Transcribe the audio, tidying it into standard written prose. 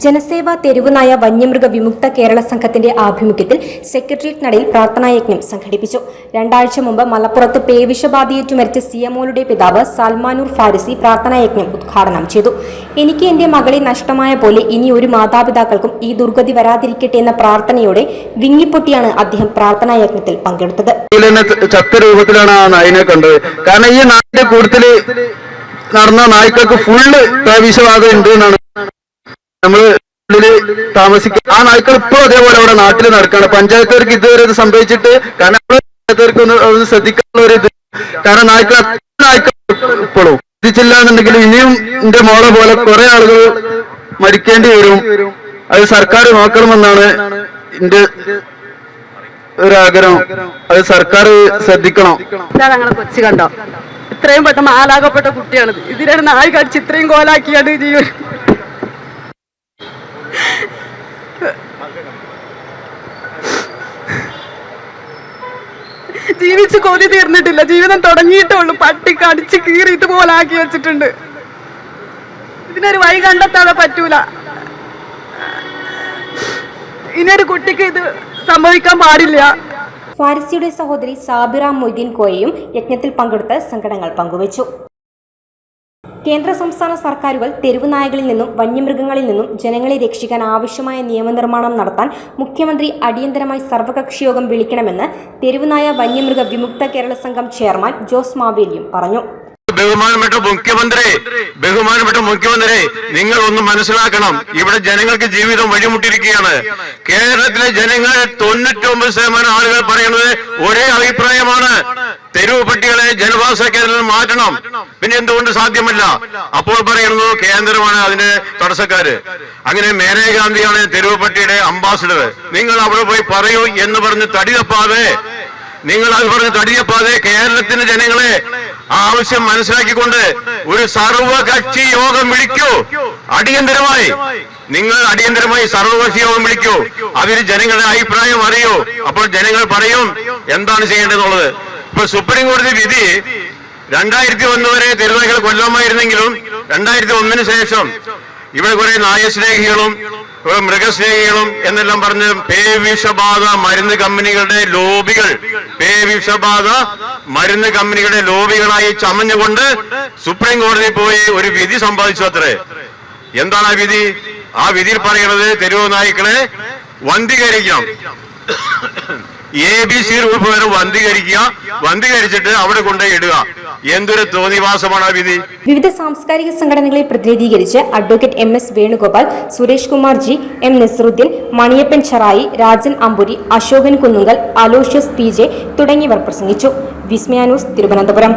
ജനസേവ തെരുവുനായ വന്യമൃഗ വിമുക്ത കേരള സംഘത്തിന്റെ ആഭിമുഖ്യത്തിൽ സെക്രട്ടേറിയറ്റ് നടയിൽ പ്രാർത്ഥനായജ്ഞം സംഘടിപ്പിച്ചു. രണ്ടാഴ്ച മുമ്പ് മലപ്പുറത്ത് പേവിഷബാധയേറ്റു മരിച്ച സിയമോളുടെ പിതാവ് സൽമാനൂർ ഫാരിസി പ്രാർത്ഥനായജ്ഞം ഉദ്ഘാടനം ചെയ്തു. എനിക്ക് എന്റെ മകളെ നഷ്ടമായ പോലെ ഇനി ഒരു മാതാപിതാക്കൾക്കും ഈ ദുർഗതി വരാതിരിക്കട്ടെ എന്ന പ്രാർത്ഥനയോടെ വിങ്ങിപ്പൊട്ടിയാണ് അദ്ദേഹം പ്രാർത്ഥനായജ്ഞത്തിൽ പങ്കെടുത്തത്. രൂപത്തിലാണ് ആ നായിനെ കണ്ടത്. കാരണം ഈ നാടിന്റെ കൂടുതൽ നടന്ന നായ്ക്കൾക്ക് ഫുള്ള് പേവിഷബാധ ഉണ്ട് എന്നാണ് നമ്മള് താമസിക്കുക. ആ നായ്ക്കൾ ഇപ്പോഴും അതേപോലെ അവിടെ നാട്ടിൽ നടക്കുകയാണ്. പഞ്ചായത്തുകാർക്ക് ഇതുവരെ ഇത് സംഭവിച്ചിട്ട്, കാരണം പഞ്ചായത്തുകാർക്ക് ഒന്ന് ശ്രദ്ധിക്കാനുള്ള ഒരു ഇത്, കാരണം നായ്ക്കൾ ഇപ്പോഴും ശ്രദ്ധിച്ചില്ല എന്നുണ്ടെങ്കിൽ ഇനിയും എന്റെ മോളെ പോലെ കുറെ ആളുകൾ മരിക്കേണ്ടി വരും. അത് സർക്കാർ നോക്കണമെന്നാണ് എന്റെ ഒരു ആഗ്രഹം. അത് സർക്കാർ ശ്രദ്ധിക്കണം. ഞങ്ങളെ കൊച്ചു കണ്ടോ, ഇത്രയും പെട്ടെന്ന് ആലാകപ്പെട്ട കുട്ടിയാണിത്. ഇതിനാണ് നായി കടിച്ച് ഇത്രയും കോലാക്കിയാണ് ജീവൻ. ജീവിച്ച് കൊതി തീർന്നിട്ടില്ല, ജീവിതം തുടങ്ങിയിട്ടേ ഉള്ളൂ. പട്ടി കടിച്ച് കീറി ഇതുപോലെ ആക്കി വെച്ചിട്ടുണ്ട്. ഇതിനൊരു വഴി കണ്ടെത്താതെ പറ്റൂല. ഇനിയൊരു കുട്ടിക്ക് ഇത് സംഭവിക്കാൻ പാടില്ല. ഫാരിസിയുടെ സഹോദരി സാബിറ മൊയ്തീൻ കോയയും യജ്ഞത്തിൽ പങ്കെടുത്ത് സങ്കടങ്ങൾ പങ്കുവച്ചു. കേന്ദ്ര സംസ്ഥാന സർക്കാരുകൾ തെരുവ് നായകളിൽ നിന്നും വന്യമൃഗങ്ങളിൽ നിന്നും ജനങ്ങളെ രക്ഷിക്കാൻ ആവശ്യമായ നിയമനിർമ്മാണം നടത്താൻ മുഖ്യമന്ത്രി അടിയന്തരമായി സർവകക്ഷി യോഗം വിളിക്കണമെന്ന് തെരുവുനായ വന്യമൃഗ വിമുക്ത കേരള സംഘം ചെയർമാൻ ജോസ് മാവേലിയും പറഞ്ഞു. ബഹുമാനപ്പെട്ട മുഖ്യമന്ത്രി, നിങ്ങൾ ഒന്ന് മനസ്സിലാക്കണം. ഇവിടെ ജനങ്ങൾക്ക് ജീവിതം വഴിമുട്ടിയിരിക്കുകയാണ്. കേരളത്തിലെ ജനങ്ങൾ 99% ആളുകൾ പറയുന്നത് ഒരേ അഭിപ്രായമാണ്. തെരുവ് പട്ടികളെ ജനവാസ കേന്ദ്രത്തിൽ മാറ്റണം. പിന്നെ എന്തുകൊണ്ട് സാധ്യമല്ല? അപ്പോൾ പറയുന്നു കേന്ദ്രമാണ് അതിന്റെ തടസ്സക്കാര്. അങ്ങനെ മേനകാഗാന്ധിയാണ് തെരുവ് പട്ടിയുടെ അംബാസിഡർ. നിങ്ങൾ അവിടെ പോയി പറയൂ എന്ന് പറഞ്ഞ് തടിയപ്പാതെ കേരളത്തിന്റെ ജനങ്ങളെ ആവശ്യം മനസ്സിലാക്കിക്കൊണ്ട് ഒരു സർവകക്ഷി യോഗം വിളിക്കൂ. അടിയന്തരമായി സർവകക്ഷി യോഗം വിളിക്കൂ. അതിൽ ജനങ്ങളുടെ അഭിപ്രായം അറിയൂ. അപ്പോൾ ജനങ്ങൾ പറയും എന്താണ് ചെയ്യേണ്ടതെന്നുള്ളത്. ഇപ്പൊ സുപ്രീം കോടതി വിധി 2001 വരെ തെരുവുനായ്ക്കൾ കൊല്ലാമായിരുന്നെങ്കിലും 2001 ശേഷം ഇവിടെ കുറെ നായസ്നേഹികളും മൃഗസ്നേഹികളും എന്നെല്ലാം പറഞ്ഞ് പേവിഷബാധ മരുന്ന് കമ്പനികളുടെ ലോബികളായി ചമഞ്ഞുകൊണ്ട് സുപ്രീം കോടതി പോയി ഒരു വിധി സമ്പാദിച്ചു അത്രേ. എന്താണ് ആ വിധി? ആ വിധിയിൽ പറയുന്നത് തെരുവ് നായ്ക്കളെ വന്ധീകരിക്കണം. ABC റൂൾ പ്രകാരം വന്ധീകരിച്ചിട്ട് അവിടെ കൊണ്ടുപോയി ഇടുക. എന്തൊരു തോന്നിവാസമാണ് ആ വിധി. വിവിധ സാംസ്കാരിക സംഘടനകളെ പ്രതിനിധീകരിച്ച് advocate MS Venugopal, Suresh Kumar G, M Nasaruddin, Maniyappan Cherai, Rajan Amboori, Ashokan Kunnumkal, Aloysius PJ തുടങ്ങിയവർ പ്രസംഗിച്ചു. വിസ്മയ ന്യൂസ്, തിരുവനന്തപുരം.